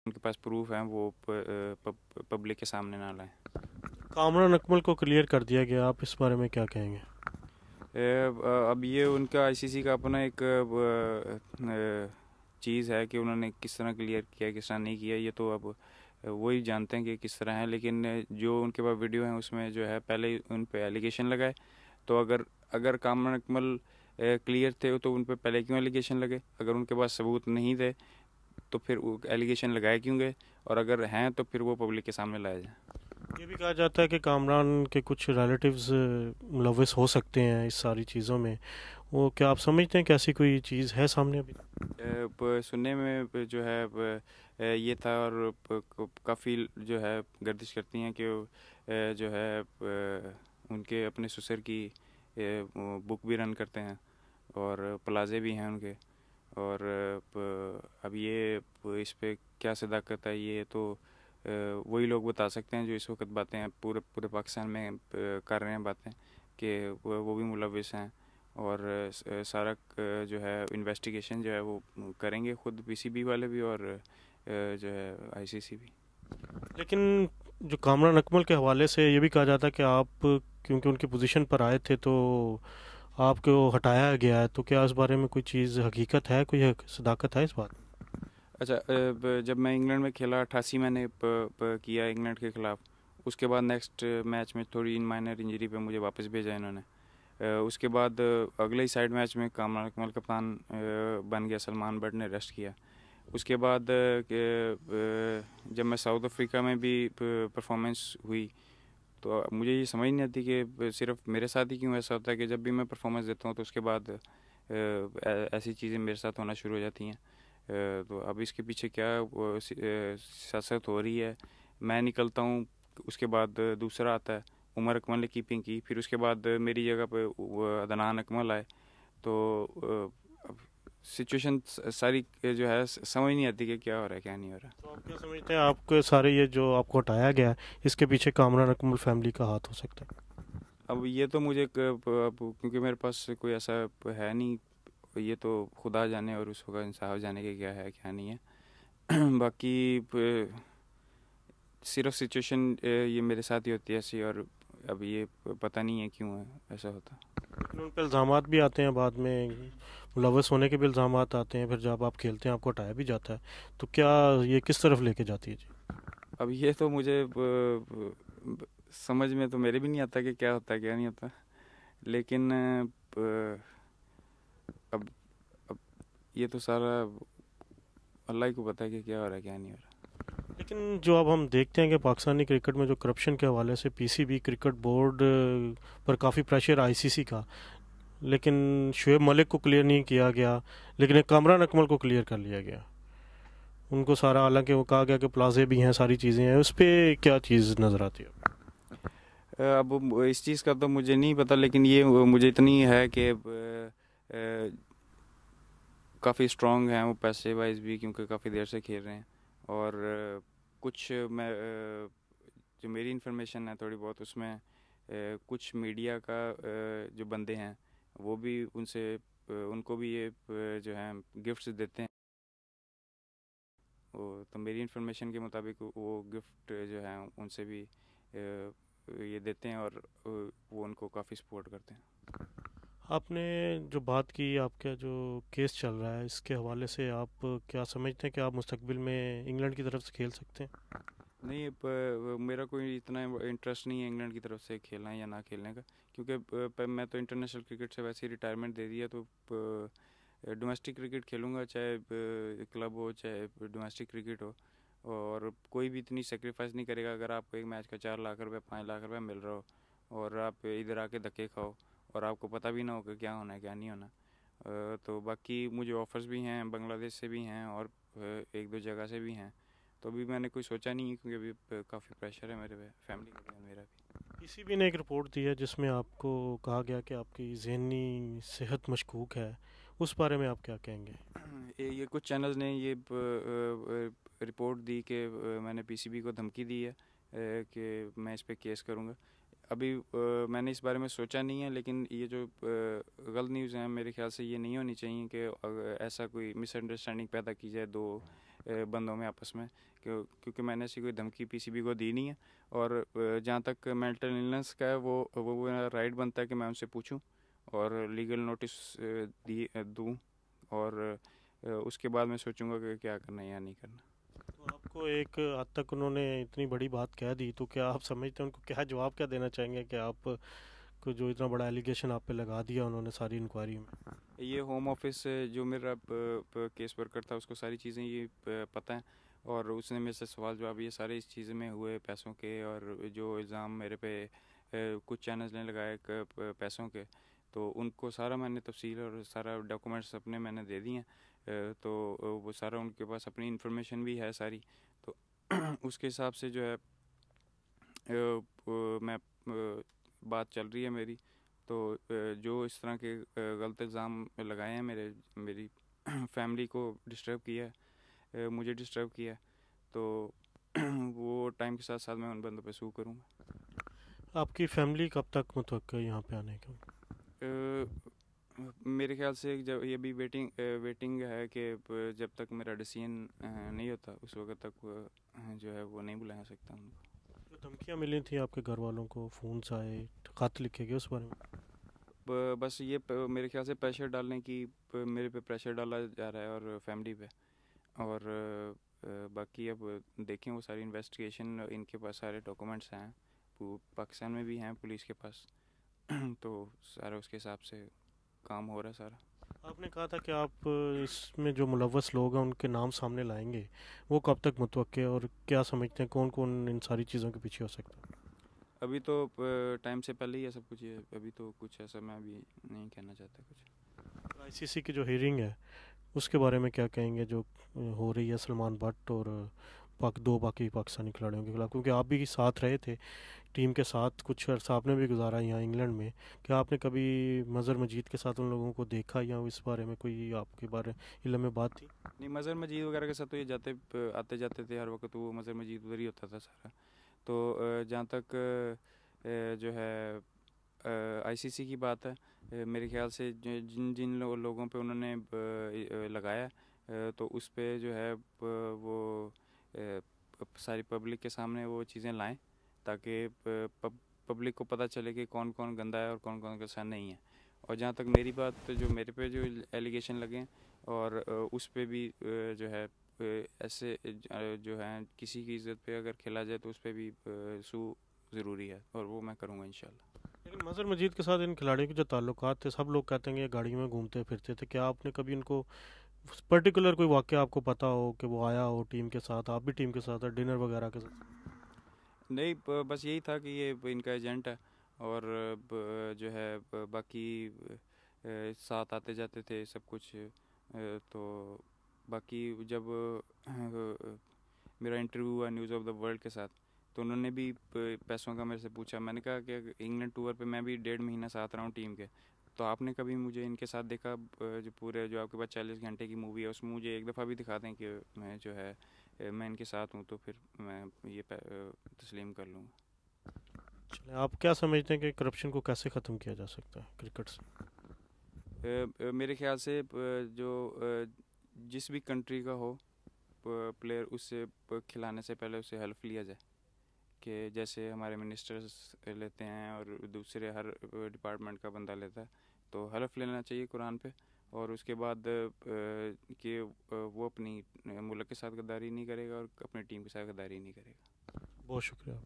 उनके पास प्रूफ हैं वो पब्लिक के सामने ना लाएं। कामरान अकमल को क्लियर कर दिया गया, आप इस बारे में क्या कहेंगे? अब ये उनका आईसीसी का अपना एक चीज़ है कि उन्होंने किस तरह क्लियर किया किस तरह नहीं किया, ये तो अब वही जानते हैं कि किस तरह है। लेकिन जो उनके पास वीडियो है उसमें जो है पहले उन पे एलिगेशन लगाए। तो अगर अगर कामरान अकमल क्लियर थे तो उन पे पहले क्यों एलिगेशन लगे? अगर उनके पास सबूत नहीं थे तो फिर एलिगेशन लगाए क्यों गए? और अगर हैं तो फिर वो पब्लिक के सामने लाया जाए। ये भी कहा जाता है कि कामरान के कुछ रिलेटिव्स मुलविस हो सकते हैं इस सारी चीज़ों में। वो क्या आप समझते हैं कि ऐसी कोई चीज़ है सामने अभी? सुनने में जो है ये था, और काफ़ी जो है गर्दिश करती हैं कि जो है उनके अपने ससुर की बुक भी रन करते हैं और प्लाजे भी हैं उनके। और अब ये इस पे क्या सदाकत है ये तो वही लोग बता सकते हैं जो इस वक्त बातें पूरे पूरे पाकिस्तान में कर रहे हैं बातें कि वो भी मुलविस हैं। और सारा जो है इन्वेस्टिगेशन जो है वो करेंगे खुद पीसीबी वाले भी और जो है आईसीसी भी। लेकिन जो कामरान अकमल के हवाले से ये भी कहा जाता है कि आप क्योंकि उनकी पोजीशन पर आए थे तो आपको हटाया गया है, तो क्या इस बारे में कोई चीज़ हकीकत है, कोई सदाकत है इस बात? अच्छा, जब मैं इंग्लैंड में खेला 88 मैंने किया इंग्लैंड के ख़िलाफ़। उसके बाद नेक्स्ट मैच में थोड़ी माइनर इंजरी पे मुझे वापस भेजा इन्होंने। उसके बाद अगले ही साइड मैच में कामरान अकमल कप्तान बन गया, सलमान बट ने रेस्ट किया। उसके बाद जब मैं साउथ अफ्रीका में भी परफॉर्मेंस हुई तो मुझे ये समझ नहीं आती कि सिर्फ मेरे साथ ही क्यों ऐसा होता है कि जब भी मैं परफॉर्मेंस देता हूँ तो उसके बाद ऐसी चीज़ें मेरे साथ होना शुरू हो जाती हैं। तो अब इसके पीछे क्या सियासत हो रही है? मैं निकलता हूँ, उसके बाद दूसरा आता है, उमर अकमल ने कीपिंग की, फिर उसके बाद मेरी जगह पे अदनान अकमल आए। तो अब सिचुएशन सारी जो है समझ नहीं आती कि क्या हो रहा है क्या नहीं हो रहा। तो आप क्या समझते हैं, आपके सारे ये जो आपको हटाया गया है, इसके पीछे कामरान अकमल फैमिली का हाथ हो सकता है? अब ये तो मुझे अब क्योंकि मेरे पास कोई ऐसा है नहीं, ये तो खुदा जाने और उसका इंसाफ जाने के क्या है क्या नहीं है। बाकी सिर्फ सिचुएशन ये मेरे साथ ही होती है ऐसी, और अब ये पता नहीं है क्यों है ऐसा होता। लेकिन उन पर इल्ज़ामात भी आते हैं बाद में, मुलविस होने के भी इल्ज़ामात आते हैं, फिर जब आप खेलते हैं आपको हटाया भी जाता है, तो क्या ये किस तरफ लेके जाती है जी? अब ये तो मुझे समझ में तो मेरे भी नहीं आता कि क्या होता है क्या नहीं होता। लेकिन अब अब ये तो सारा अल्लाह ही को पता है कि क्या हो रहा है क्या नहीं हो रहा। लेकिन जो अब हम देखते हैं कि पाकिस्तानी क्रिकेट में जो करप्शन के हवाले से पीसीबी क्रिकेट बोर्ड पर काफ़ी प्रेशर आईसीसी का, लेकिन शुएब मलिक को क्लियर नहीं किया गया, लेकिन एक कामरान अकमल को क्लियर कर लिया गया। उनको सारा, हालांकि वो कहा गया कि प्लाजे भी हैं, सारी चीज़ें हैं, उस पर क्या चीज़ नज़र आती है? अब इस चीज़ का तो मुझे नहीं पता, लेकिन ये मुझे इतनी है कि काफ़ी स्ट्रॉन्ग हैं वो पैसे वाइज भी, क्योंकि काफ़ी देर से खेल रहे हैं। और कुछ मैं जो मेरी इन्फॉर्मेशन है थोड़ी बहुत उसमें कुछ मीडिया का जो बंदे हैं वो भी उनसे उनको भी ये जो है गिफ्ट्स देते हैं। तो मेरी इन्फॉर्मेशन के मुताबिक वो गिफ्ट जो है उनसे भी ये देते हैं, और वो उनको काफ़ी सपोर्ट करते हैं। आपने जो बात की, आपका जो केस चल रहा है, इसके हवाले से आप क्या समझते हैं कि आप मुस्तकबिल में इंग्लैंड की तरफ से खेल सकते हैं? नहीं, मेरा कोई इतना इंटरेस्ट नहीं है इंग्लैंड की तरफ से खेलना या ना खेलने का, क्योंकि मैं तो इंटरनेशनल क्रिकेट से वैसे ही रिटायरमेंट दे दिया। तो डोमेस्टिक क्रिकेट खेलूँगा, चाहे क्लब हो चाहे डोमेस्टिक क्रिकेट हो। और कोई भी इतनी सेक्रीफाइस नहीं करेगा अगर आपको एक मैच का 4 लाख रुपए 5 लाख रुपए मिल रहा हो और आप इधर आके धक्के खाओ और आपको पता भी ना हो कि क्या होना है क्या नहीं होना। तो बाकी मुझे ऑफ़र्स भी हैं, बांग्लादेश से भी हैं और एक दो जगह से भी हैं। तो अभी मैंने कोई सोचा नहीं है, क्योंकि अभी काफ़ी प्रेशर है मेरे पे, फैमिली का भी, मेरा भी। पीसीबी ने एक रिपोर्ट दी है जिसमें आपको कहा गया कि आपकी जहनी सेहत मशकूक है, उस बारे में आप क्या कहेंगे? ये कुछ चैनल्स ने ये रिपोर्ट दी कि मैंने पीसीबी को धमकी दी है कि मैं इस पे केस करूँगा। अभी मैंने इस बारे में सोचा नहीं है, लेकिन ये जो गलत न्यूज़ हैं मेरे ख्याल से ये नहीं होनी चाहिए कि ऐसा कोई मिसअंडरस्टैंडिंग पैदा की जाए दो बंदों में आपस में, क्योंकि मैंने ऐसी कोई धमकी पीसीबी को दी नहीं है। और जहाँ तक मेंटल इलनेस का है, वो मेरा राइट बनता है कि मैं उनसे पूछूं और लीगल नोटिस दूं, और उसके बाद मैं सोचूंगा कि क्या करना है या नहीं करना। तो आपको एक हद तक उन्होंने इतनी बड़ी बात कह दी, तो क्या आप समझते हैं उनको क्या जवाब क्या देना चाहेंगे कि आप को जो इतना बड़ा एलिगेशन आप पे लगा दिया उन्होंने सारी इंक्वायरी में? ये होम ऑफिस से जो मेरा केस वर्कर था, उसको सारी चीज़ें ये पता है, और उसने मेरे से सवाल जवाब ये सारे इस चीज़ में हुए पैसों के, और जो इल्ज़ाम मेरे पे कुछ चैनल्स ने लगाए पैसों के, तो उनको सारा मैंने तफसील और सारा डॉक्यूमेंट्स अपने मैंने दे दिए हैं। तो वो सारा उनके पास अपनी इंफॉर्मेशन भी है सारी। तो उसके हिसाब से जो है मैं बात चल रही है मेरी। तो जो इस तरह के गलत इल्ज़ाम लगाए हैं मेरी फैमिली को डिस्टर्ब किया है, मुझे डिस्टर्ब किया है, तो वो टाइम के साथ साथ मैं उन बंदों पे सू करूँगा। आपकी फैमिली कब तक मुतवक्किल है यहाँ पे आने का? मेरे ख्याल से जब ये भी वेटिंग है कि जब तक मेरा डिसीजन नहीं होता उस वक्त तक जो है वो नहीं बुला सकता उनको। जो धमकियाँ मिली थी आपके घर वालों को, फ़ोन्स आए, खत लिखे गए, उस बारे में? बस ये मेरे ख्याल से प्रेशर डालने की, मेरे पे प्रेशर डाला जा रहा है और फैमिली पे। और बाकी अब देखें, वो सारी इन्वेस्टिगेशन, इनके पास सारे डॉक्यूमेंट्स हैं, पाकिस्तान में भी हैं पुलिस के पास। तो सारा उसके हिसाब से काम हो रहा है सारा। आपने कहा था कि आप इसमें जो मुलव्वस लोग हैं उनके नाम सामने लाएंगे, वो कब तक मुतवक्किल है और क्या समझते हैं कौन कौन इन सारी चीज़ों के पीछे हो सकता है? अभी तो टाइम से पहले ही है सब कुछ, ये अभी तो कुछ ऐसा मैं अभी नहीं कहना चाहता कुछ। आईसीसी की जो हियरिंग है उसके बारे में क्या कहेंगे, जो हो रही है सलमान भट्ट और दो बाकी पाकिस्तानी खिलाड़ियों के खिलाफ, क्योंकि आप भी साथ रहे थे टीम के साथ, कुछ अर्सा आपने भी गुजारा यहाँ इंग्लैंड में। क्या आपने कभी मज़हर मजीद के साथ उन लोगों को देखा, या इस बारे में कोई आपके बारे इल्म में बात थी? नहीं, मज़हर मजीद वगैरह के साथ तो ये आते जाते थे हर वक्त, वो मज़हर मजीद उधर ही होता था सारा। तो जहाँ तक जो है आईसीसी की बात है, मेरे ख्याल से जिन जिन लोगों पे उन्होंने लगाया, तो उस पे जो है वो सारी पब्लिक के सामने वो चीज़ें लाएं, ताकि पब्लिक को पता चले कि कौन कौन गंदा है और कौन कौन कैसा नहीं है। और जहाँ तक मेरी बात, तो जो मेरे पे जो एलिगेशन लगे हैं, और उस पे भी जो है ऐसे जो है किसी की इज़्ज़त पे अगर खेला जाए तो उस पे भी सू ज़रूरी है, और वो मैं करूँगा इंशाल्लाह। लेकिन मज़हर मजीद के साथ इन खिलाड़ियों के जो ताल्लुकात थे, सब लोग कहते हैं कि ये गाड़ी में घूमते फिरते थे, क्या आपने कभी इनको पर्टिकुलर कोई वाक़या आपको पता हो कि वो आया हो टीम के साथ, आप भी टीम के साथ डिनर वगैरह के साथ? नहीं, बस यही था कि ये इनका एजेंट है, और जो है बाकी साथ आते जाते थे सब कुछ। तो बाकी जब मेरा इंटरव्यू हुआ न्यूज़ ऑफ द वर्ल्ड के साथ, तो उन्होंने भी पैसों का मेरे से पूछा। मैंने कहा कि इंग्लैंड टूर पे मैं भी 1.5 महीना साथ रहा हूँ टीम के, तो आपने कभी मुझे इनके साथ देखा? जो पूरे जो आपके पास 40 घंटे की मूवी है, उसमें मुझे एक दफ़ा भी दिखा दें कि मैं जो है मैं इनके साथ हूँ, तो फिर मैं ये तस्लीम कर लूँगा। चलें, आप क्या समझते हैं कि करप्शन को कैसे ख़त्म किया जा सकता है क्रिकेट से? मेरे ख्याल से जो जिस भी कंट्री का हो प्लेयर, उससे खिलाने से पहले उससे हेल्प लिया जाए, कि जैसे हमारे मिनिस्टर्स लेते हैं और दूसरे हर डिपार्टमेंट का बंदा लेता है, तो हल्फ लेना चाहिए कुरान पे। और उसके बाद कि वो अपनी मुल्क के साथ गद्दारी नहीं करेगा और अपनी टीम के साथ गद्दारी नहीं करेगा। बहुत शुक्रिया।